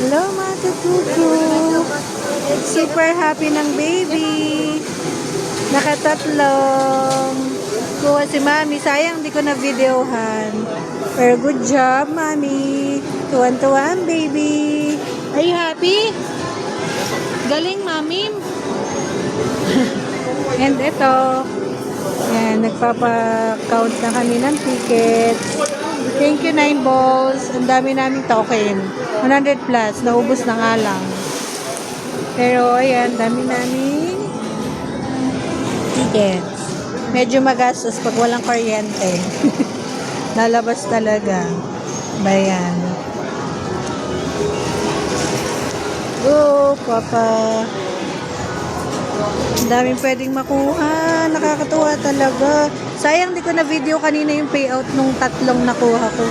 Hello mga tututu. Super happy ng baby. Nakatatlong. Kuha si mami. Sayang di ko na videohan. Pero good job mami. Tuwan-tuwa ang baby. Are you happy? Galing mami. And ito. Yan, nagpapa-count na kami ng tickets. Thank you, 9 balls. Ang dami naming token. 100 plus. Naubos na nga lang. Pero, ayan, dami naming tickets. Medyo magastos pag walang kuryente. Lalabas talaga. Bayan. Go, Papa. Ang daming pwedeng makuha. Nakakatuwa talaga. Sayang di ko na video kanina yung payout nung tatlong nakuha ko.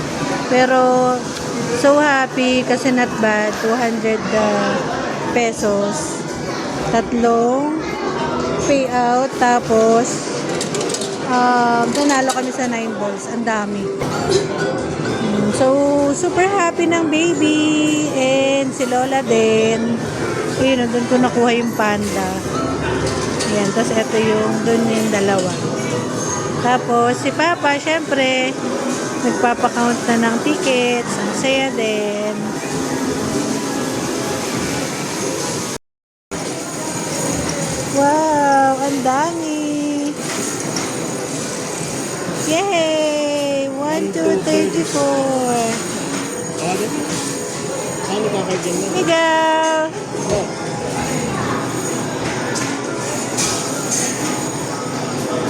Pero so happy kasi not bad. 200 pesos. Tatlong payout. Tapos nanalo kami sa 9 balls. Ang dami. So super happy ng baby. And si Lola din. Ayun, doon ko nakuha yung panda. Yan, tapos ito yung doon yung dalawa. Tapos si Papa, syempre, nagpapakount na ng tickets. Ang saya din. Wow, ang dami. Yay! 1, 2, 34. Miguel!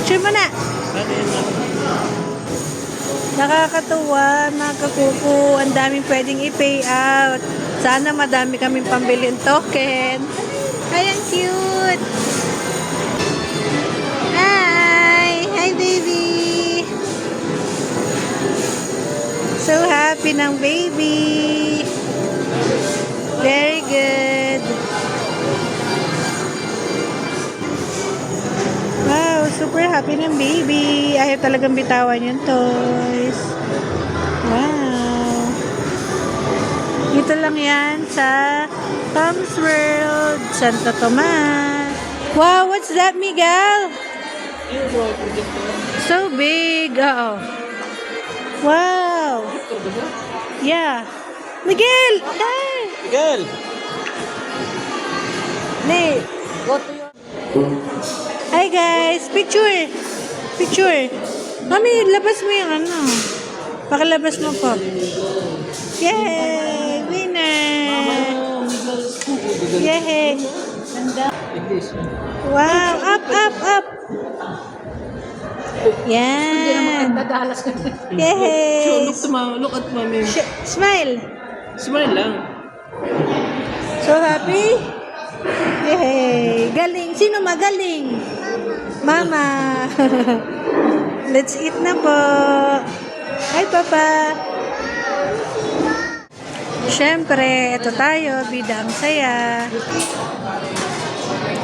Share mo na. Nakakatuwa, mga kakuku. Ang daming pwedeng i-pay out. Sana madami kaming pambili ng token. Ay, ang cute. Hi! Hi, baby! So happy ng baby. Very good. Wow, super happy ng baby. Ayaw talagang bitawan yung toys. Wow. Dito lang yan sa Tom's World, Santo Tomas. Wow, what's that, Miguel? So big. Uh-oh. Wow. Yeah. Miguel! Hi! Miguel! Lee, go to your... Hi guys! Picture! Picture! Mami, labas mo yung ano. Pakalabas mo po. Yay! Winner! Yay! Wow! Up, up, up! Yan! Yay! Look at mommy. Smile! Smile lang. So happy? Yay! Galing! Sino magaling? Mama! Let's eat na po! Hi, Papa! Siyempre, ito tayo. Bida ang saya.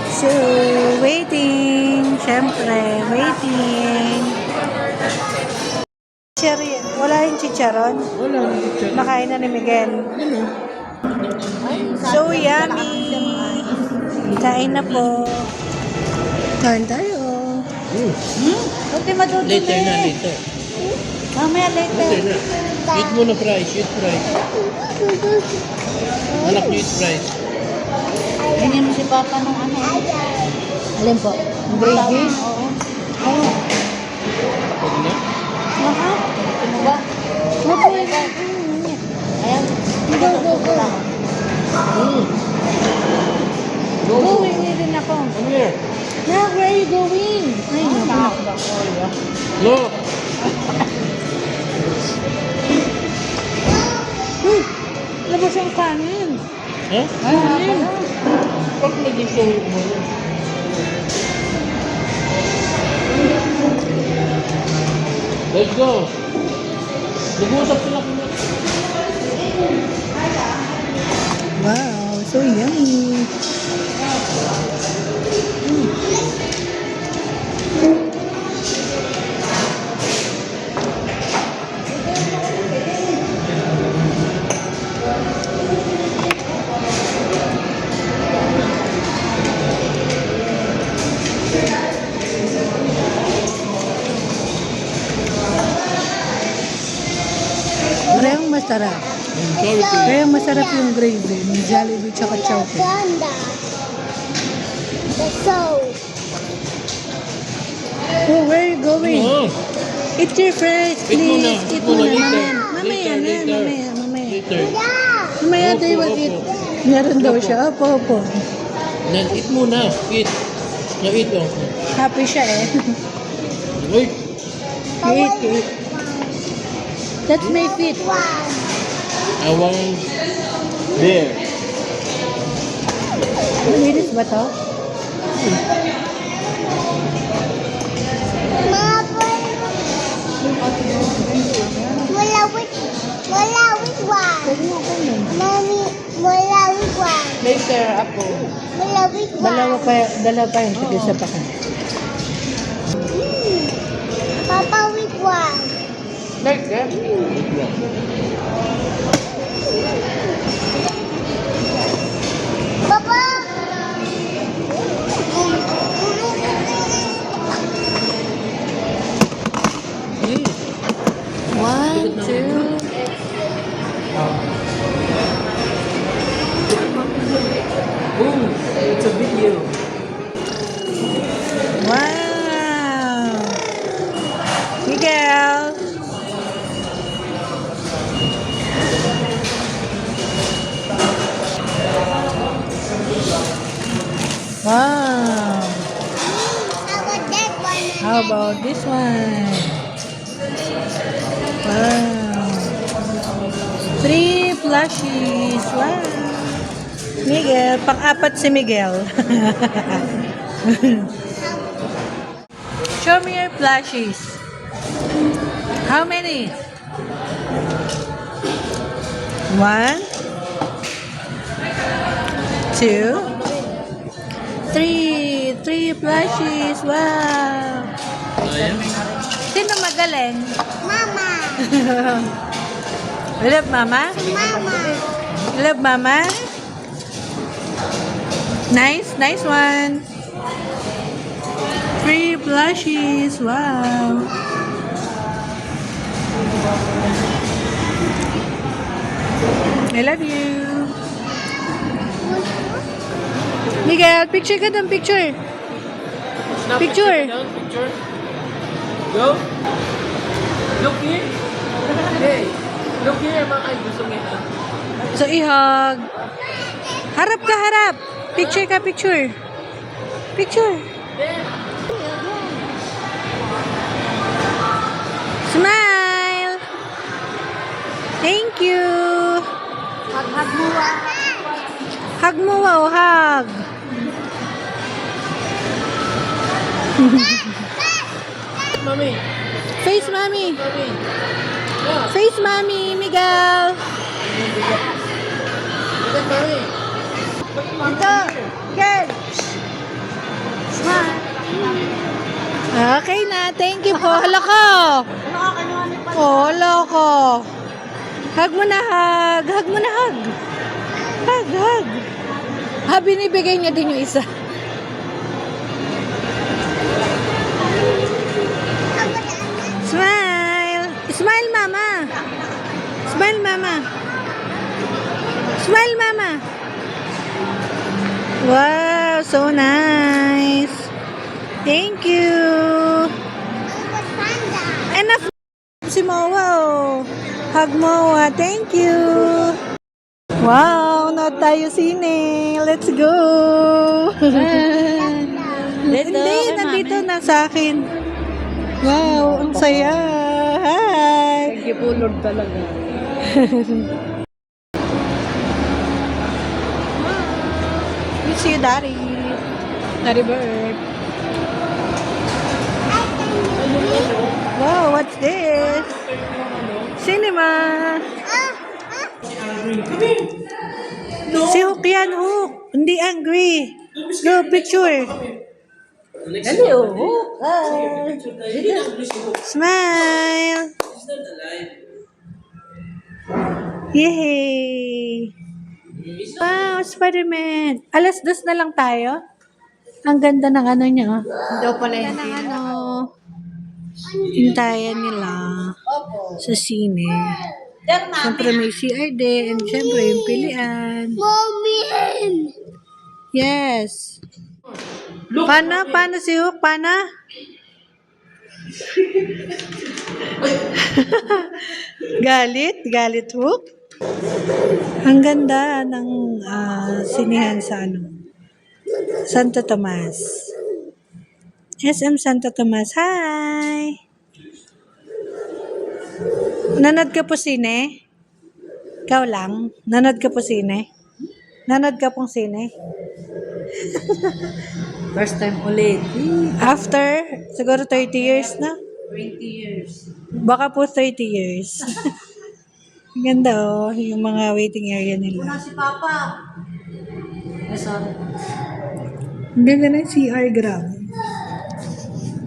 So, waiting. Siyempre, waiting. Wala yung chicharon? Wala na picture. Nakain na ni Miguel. So yummy! Kain na po. Kain tayo. Buti madudumi. Later na, later. Mamaya later. Later na. Eat mo na fries, eat fries. Anak niyo eat fries. Ganyan mo si Papa nung ano. Alin po? Gravy? Oo. Pwede na? Aha. Ano ba? Mapwede. Ayan. Go, go, go. Going din ako. Come here. Yeah, where are you going? Ay, Look. labas yung kanin. Ha? Kanin. Pag nag-isang mo. Let's go. Nag-uusap sila kung Wow, so yummy. masarap. I'm sorry to you. Kaya masarap yung gravy ng Jollibee tsaka Chowking. Panda. The soul. Oh, where you going? Oh, Eat your fries, Eat please. muna. Eat Eat muna, muna. later. Mamaya na, Later. mamaya. later. Mamaya Opo, tayo mag-eat. opo. Meron daw Opo. siya. Opo. Then eat muna. Eat. Yeah, eat. Oh. Happy siya eh. Uy. Eat. That's my feet. I want there. Malinis ba to? Wala with one. Pwede mo ako nun. Mommy, wala with one. Later, ako. Wala with one. Dalawa pa yun. Sige, isa pa ka. Papa with one. Later. Papa. One, two. Boom. It's a video. Wow! Miguel! Wow! How about How about that one? this one? Wow! 3 plushies! Wow! Miguel, pang-apat si Miguel. Show me your plushies. How many? 1, 2, 3. 3 plushies. Wow. Ayan. Sino magaling? Mama. You love mama? Mama. You love mama? Nice one. 3 plushies. Wow. I love you. Miguel, picture ka doon, picture. Snap Picture. down, picture. Go. Look here. Hey. Look here, mga ay gusto mo ito. So, ihag. Harap ka, harap. Picture ka, picture. Picture. Smile. Thank you. Hag mo Hug mo, wow, hug. Mami. Face, mommy. Mami. Yeah. Face, mommy. Miguel. Look at Mami. Ito. Good. Smile. Okay na. Thank you po. Hala ko. Oh, hala ko. Hug mo na, hug. Hug mo na, hug. Hug. Ha, binibigay niya din yung isa. Smile. Smile, mama. Smile, mama. Smile, mama. Wow, so nice. Thank you. Panda. Enough si Moa, oh. Hug Moa. Thank you. Wow, na tayo sine. Let's go. Hindi, nandito na sa akin. Wow, ang saya. Hi. Thank you po, Lord talaga. Miss you, Daddy. Daddy Bird. Wow, what's this? Cinema. Si Hook yan, Hook. Hindi angry. Go, picture. Hello, Hook. Smile. Yay. Wow, Spider-Man. Alas 2 na lang tayo. Ang ganda ng ano niya. Oh. Daw pala Ang ganda ng ano. Hintayan nila sa sine. Siyempre may CR din. And siyempre yung pilian. Mommy! Yes. Look! Paano si Hook? Paano? Galit Hook. Ang ganda ng sinihan sa Santo Tomas. SM Santo Tomas. Hi! Nanood ka po sine? Ikaw lang? Nanood ka po sine? Nanood ka pong sine? First time ulit. After, siguro 30 years na? 20 years. Baka po 30 years. Ang ganda yung mga waiting area nila. Si Papa. Sorry. Ang ganda ng CR, grabe.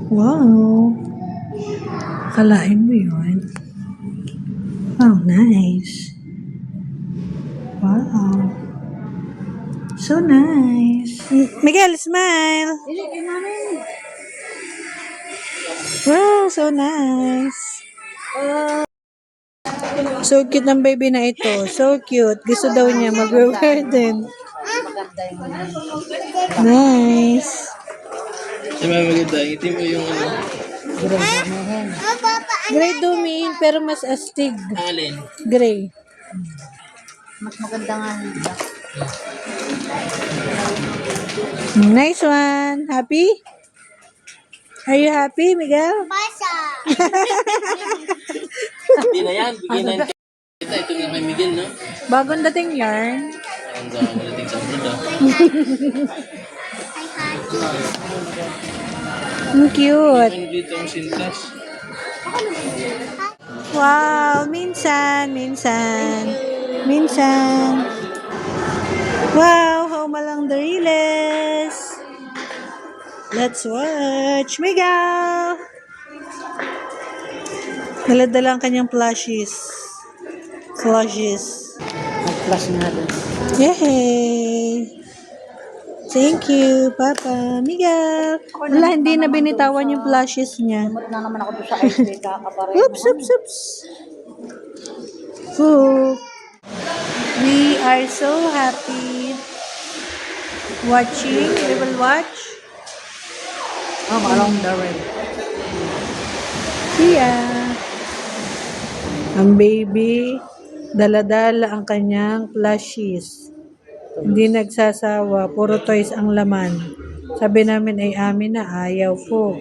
Wow. Kalain mo yun. Wow, nice. Wow. So nice. Miguel, smile. Wow, so nice. So cute ng baby na ito. So cute. Gusto daw niya mag-garden. Maganda yung Nice. Diba maganda? Itim mo yung ano. Oh, Papa, Gray domain pero mas astig. Alin? Gray. mas maganda nga nila. Nice one. Happy? Are you happy, Miguel? Pasa! Hindi na yan. Bigyan na yan. Ito na kay Miguel, no? Bagong dating yarn. Ang dami nating sa abroad, ah. Ang cute. Ano dito ang sintas? Wow, minsan. Wow, Home Along the Riles. Let's watch. Miguel! Dala-dala ang kanyang plushies. Mag-flash nga doon. Yay! Thank you, Papa. Miguel! Wala, hindi na binitawan yung plushies niya. Lumot na naman ako doon sa ice cream. Kakapareho. Oops. Hook. We are so happy watching. We will watch. Along the way. See ya. Ang baby, dala-dala ang kanyang plushies. Hindi nagsasawa, puro toys ang laman. Sabi namin ay amin na, ayaw po.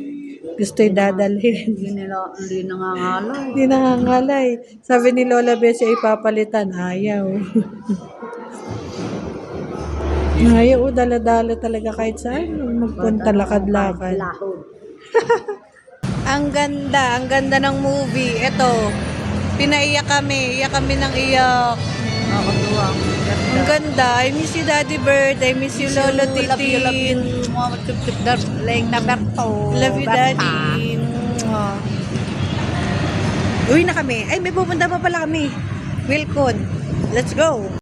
Gusto'y dadalhin. Hindi nangangalay. Hindi nangangalay. Sabi ni Lola Bessie ay papalitan, ayaw. Ayaw, dala-dala talaga kahit saan. Magpunta lakad-lakad. Lahod. Ang ganda ng movie. Ito, pinaiyak kami ng iyak. Nakakatuwa. Ang ganda. I miss you, Daddy Bird. I miss you, Lolo Titin. Love you, Daddy. Mwah. Uwi na kami. Ay, may pupunta pa pala kami. Wilcon. Let's go.